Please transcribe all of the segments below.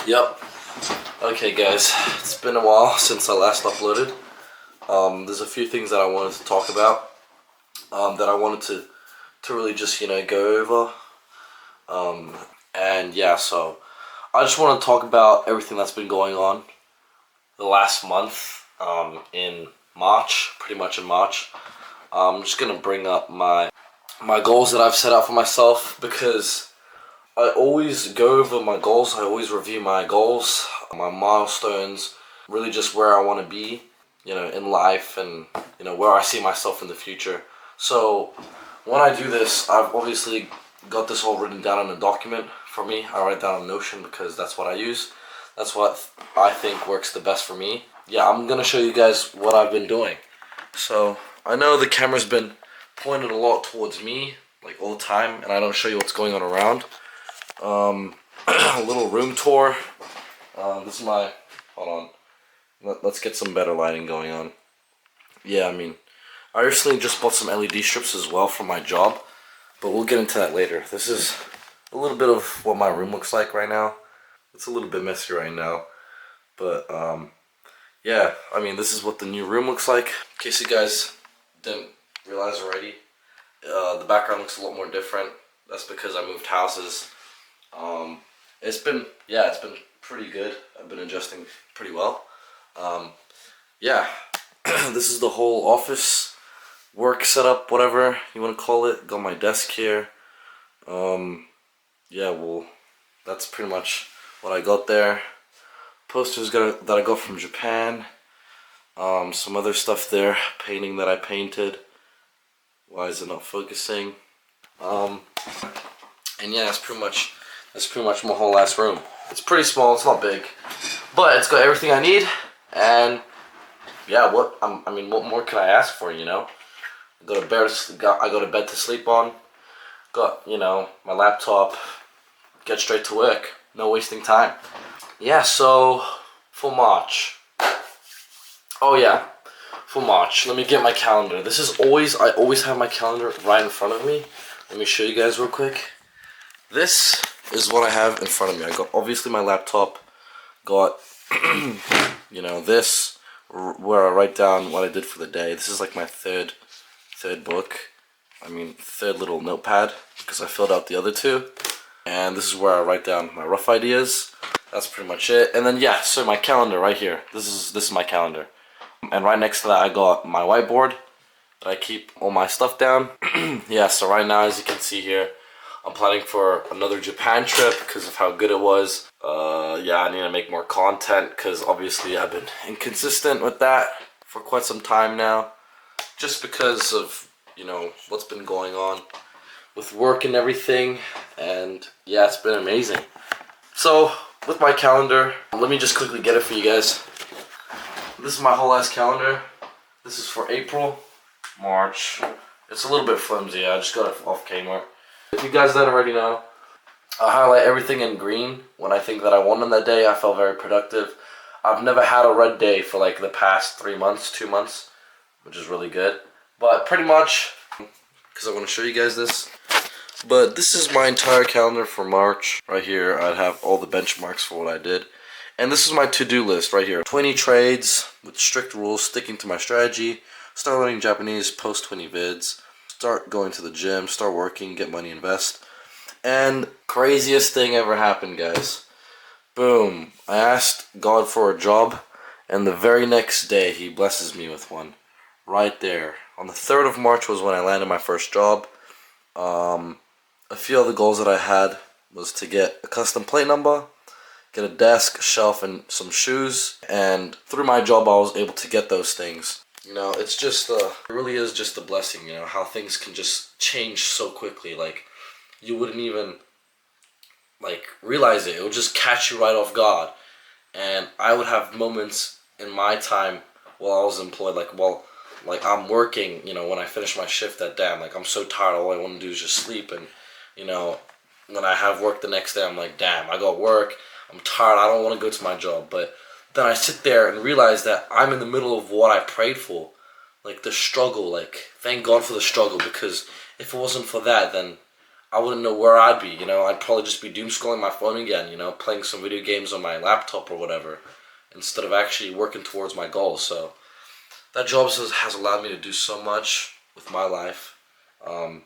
Yep. Okay, guys, it's been a while since I last uploaded. There's a few things that I wanted to talk about. That I wanted to really just go over. And yeah, so I just want to talk about everything that's been going on the last month. In March, pretty much in March. I'm just gonna bring up my goals that I've set out for myself because I always go over my goals. I always review my goals, my milestones, really just where I want to be, in life and, where I see myself in the future. So when I do this, I've obviously got this all written down in a document for me. I write down on Notion because that's what I use. That's what I think works the best for me. Yeah, I'm going to show you guys what I've been doing. So I know the camera's been pointed a lot towards me, like all the time, and I don't show you what's going on around. A little room tour. This is my, hold on, let's get some better lighting going on. Yeah, I recently just bought some LED strips as well for my job, but we'll get into that later. This is a little bit of what my room looks like right now. It's a little bit messy right now, but yeah, this is what the new room looks like. In case you guys didn't realize already, the background looks a lot more different. That's because I moved houses. It's been pretty good. I've been adjusting pretty well. Yeah, this is the whole office work setup, whatever you want to call it. Got my desk here. Yeah, well, that's pretty much what I got there. Posters that I got from Japan. Some other stuff there. Painting that I painted. Why is it not focusing? And yeah, that's pretty much my whole last room. It's pretty small, it's not big, but it's got everything I need. And yeah, what more can I ask for? I got a bed to sleep on. Got my laptop. Get straight to work. No wasting time. Yeah. So for March. Oh yeah, for March. Let me get my calendar. I always have my calendar right in front of me. Let me show you guys real quick. This is what I have in front of me. I got obviously my laptop, got this where I write down what I did for the day. This is like my third book. Third little notepad because I filled out the other two. And this is where I write down my rough ideas. That's pretty much it. And then yeah, so my calendar right here. This is my calendar. And right next to that I got my whiteboard that I keep all my stuff down. Yeah, so right now as you can see here, I'm planning for another Japan trip because of how good it was. Yeah, I need to make more content because obviously I've been inconsistent with that for quite some time now. Just because of, what's been going on with work and everything. And yeah, it's been amazing. So, with my calendar, let me just quickly get it for you guys. This is my whole ass calendar. This is for April, March. It's a little bit flimsy. I just got it off Kmart. If you guys don't already know, I highlight everything in green when I think that I won on that day. I felt very productive. I've never had a red day for like the past 2 months, which is really good. But pretty much, because I want to show you guys this. But this is my entire calendar for March. Right here, I'd have all the benchmarks for what I did. And this is my to-do list right here. 20 trades with strict rules, sticking to my strategy. Start learning Japanese, post 20 vids. Start going to the gym, start working, get money, invest. And craziest thing ever happened, guys. Boom. I asked God for a job, and the very next day he blesses me with one. Right there. On the 3rd of March was when I landed my first job. A few other goals that I had was to get a custom plate number, get a desk, shelf, and some shoes. And through my job I was able to get those things. It's just, it really is just a blessing, how things can just change so quickly. Like, you wouldn't even, realize it. It would just catch you right off guard. And I would have moments in my time while I was employed, I'm working, when I finish my shift that day, I'm so tired, all I want to do is just sleep. And, when I have work the next day, I'm like, damn, I got work, I'm tired, I don't want to go to my job. But then I sit there and realize that I'm in the middle of what I prayed for. The struggle, thank God for the struggle, because if it wasn't for that, then I wouldn't know where I'd be, you know. I'd probably just be doom scrolling my phone again, you know, playing some video games on my laptop or whatever, instead of actually working towards my goals. So that job has allowed me to do so much with my life. And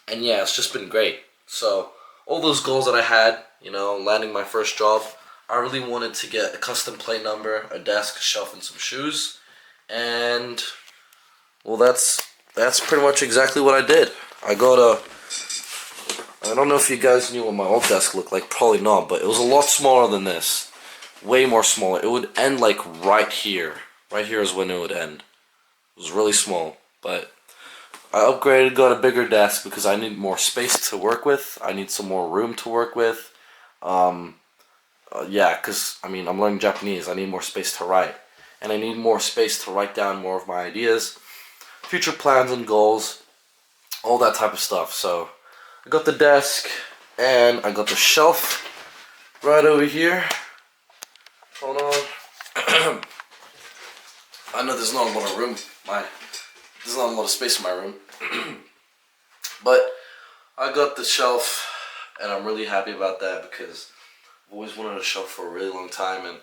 yeah, it's just been great. So all those goals that I had, you know, landing my first job, I really wanted to get a custom plate number, a desk, a shelf, and some shoes. And well, that's pretty much exactly what I did. I don't know if you guys knew what my old desk looked like, probably not, but it was a lot smaller than this. Way more smaller. It would end like right here. Right here is when it would end. It was really small, but I upgraded, got a bigger desk because I need more space to work with. I need some more room to work with. Yeah, because I mean, I'm learning Japanese. I need more space to write. And I need more space to write down more of my ideas, future plans and goals, all that type of stuff. So I got the desk and I got the shelf right over here. Hold on. I know there's not a lot of room. There's not a lot of space in my room. But I got the shelf and I'm really happy about that because I've always wanted a shelf for a really long time, and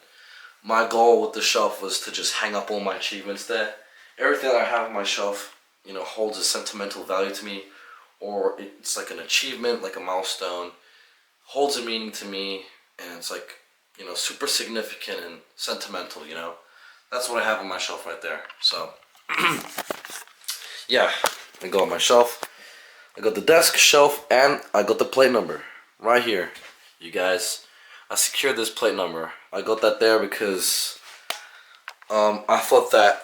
my goal with the shelf was to just hang up all my achievements there. Everything that I have on my shelf, you know, holds a sentimental value to me, or it's like an achievement, like a milestone, holds a meaning to me, and it's like, you know, super significant and sentimental, you know. That's what I have on my shelf right there. So, yeah, I got my shelf. I got the desk, shelf, and I got the plate number right here. You guys, I secured this plate number. I got that there because I thought that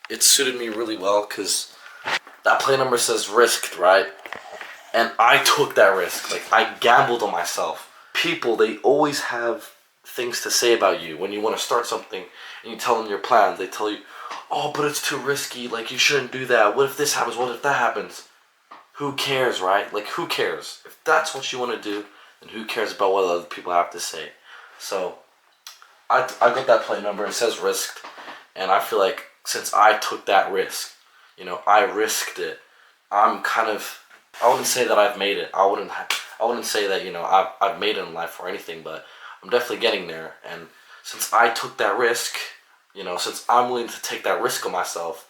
it suited me really well because that plate number says risked, right? And I took that risk. Like, I gambled on myself. People, they always have things to say about you when you want to start something and you tell them your plans. They tell you, oh, but it's too risky. Like, you shouldn't do that. What if this happens? What if that happens? Who cares, right? Like, who cares? If that's what you want to do, then who cares about what other people have to say? So, I got that plate number. It says risked. And I feel like since I took that risk, you know, I risked it. I'm kind of, I wouldn't say that I've made it. I wouldn't say that, you know, I've made it in life or anything, but I'm definitely getting there. And since I took that risk, you know, since I'm willing to take that risk on myself,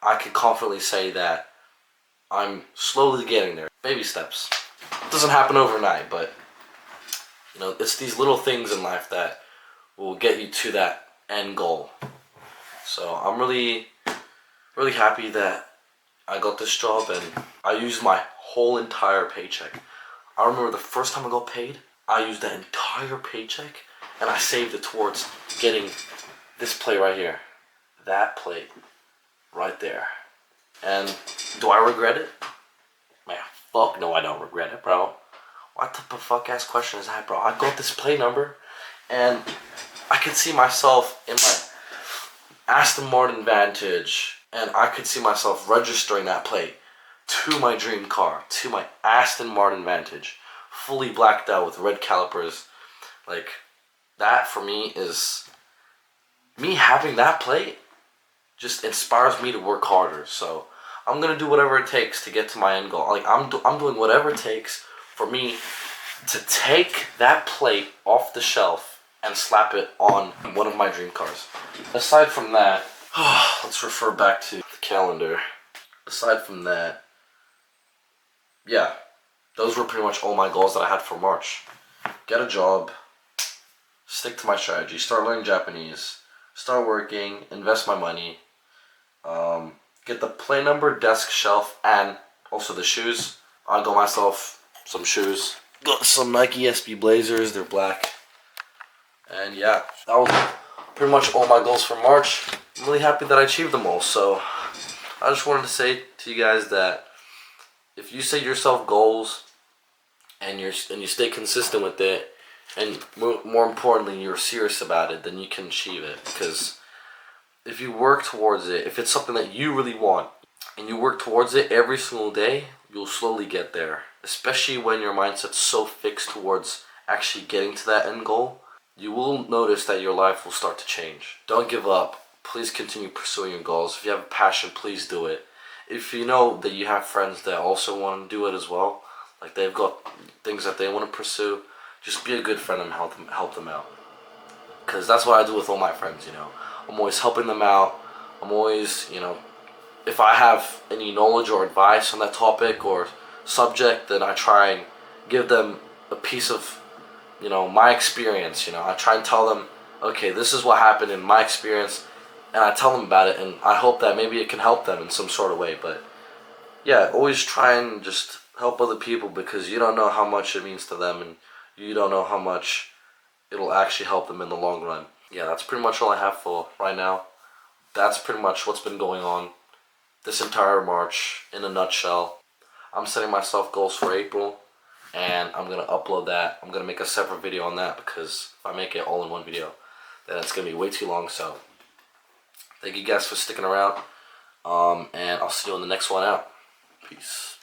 I can confidently say that I'm slowly getting there. Baby steps. It doesn't happen overnight, but, you know, it's these little things in life that will get you to that end goal. So I'm really, really happy that I got this job and I used my whole entire paycheck. I remember the first time I got paid, I used that entire paycheck and I saved it towards getting this plate right here. That plate right there. And do I regret it? Man, fuck no, I don't regret it, bro. What type of fuck ass question is that, bro? I got this plate number and I could see myself in my Aston Martin Vantage, and I could see myself registering that plate to my dream car, to my Aston Martin Vantage, fully blacked out with red calipers. Like, that for me is, me having that plate just inspires me to work harder. So I'm gonna do whatever it takes to get to my end goal. Like, I'm doing whatever it takes for me to take that plate off the shelf and slap it on one of my dream cars. Aside from that, let's refer back to the calendar. Aside from that, yeah, those were pretty much all my goals that I had for March. Get a job, stick to my strategy, start learning Japanese, start working, invest my money, get the plate number, desk, shelf, and also the shoes. I got myself some shoes. Got some Nike SB Blazers, they're black. And yeah, that was pretty much all my goals for March. I'm really happy that I achieved them all. So I just wanted to say to you guys that if you set yourself goals and you stay consistent with it, and more importantly, you're serious about it, then you can achieve it. Because if you work towards it, if it's something that you really want, and you work towards it every single day, you'll slowly get there. Especially when your mindset's so fixed towards actually getting to that end goal, you will notice that your life will start to change. Don't give up. Please continue pursuing your goals. If you have a passion, please do it. If you know that you have friends that also want to do it as well, like they've got things that they want to pursue, just be a good friend and help them out. Because that's what I do with all my friends, you know. I'm always helping them out. I'm always, you know, if I have any knowledge or advice on that topic or subject, then I try and give them a piece of, you know, my experience. You know, I try and tell them, okay, this is what happened in my experience, and I tell them about it, and I hope that maybe it can help them in some sort of way. But yeah, always try and just help other people, because you don't know how much it means to them, and you don't know how much it'll actually help them in the long run. Yeah, that's pretty much all I have for right now. That's pretty much what's been going on this entire March in a nutshell. I'm setting myself goals for April, and I'm gonna upload that. I'm gonna make a separate video on that, because if I make it all in one video, then it's gonna be way too long. So thank you guys for sticking around, and I'll see you on the next one out. Peace.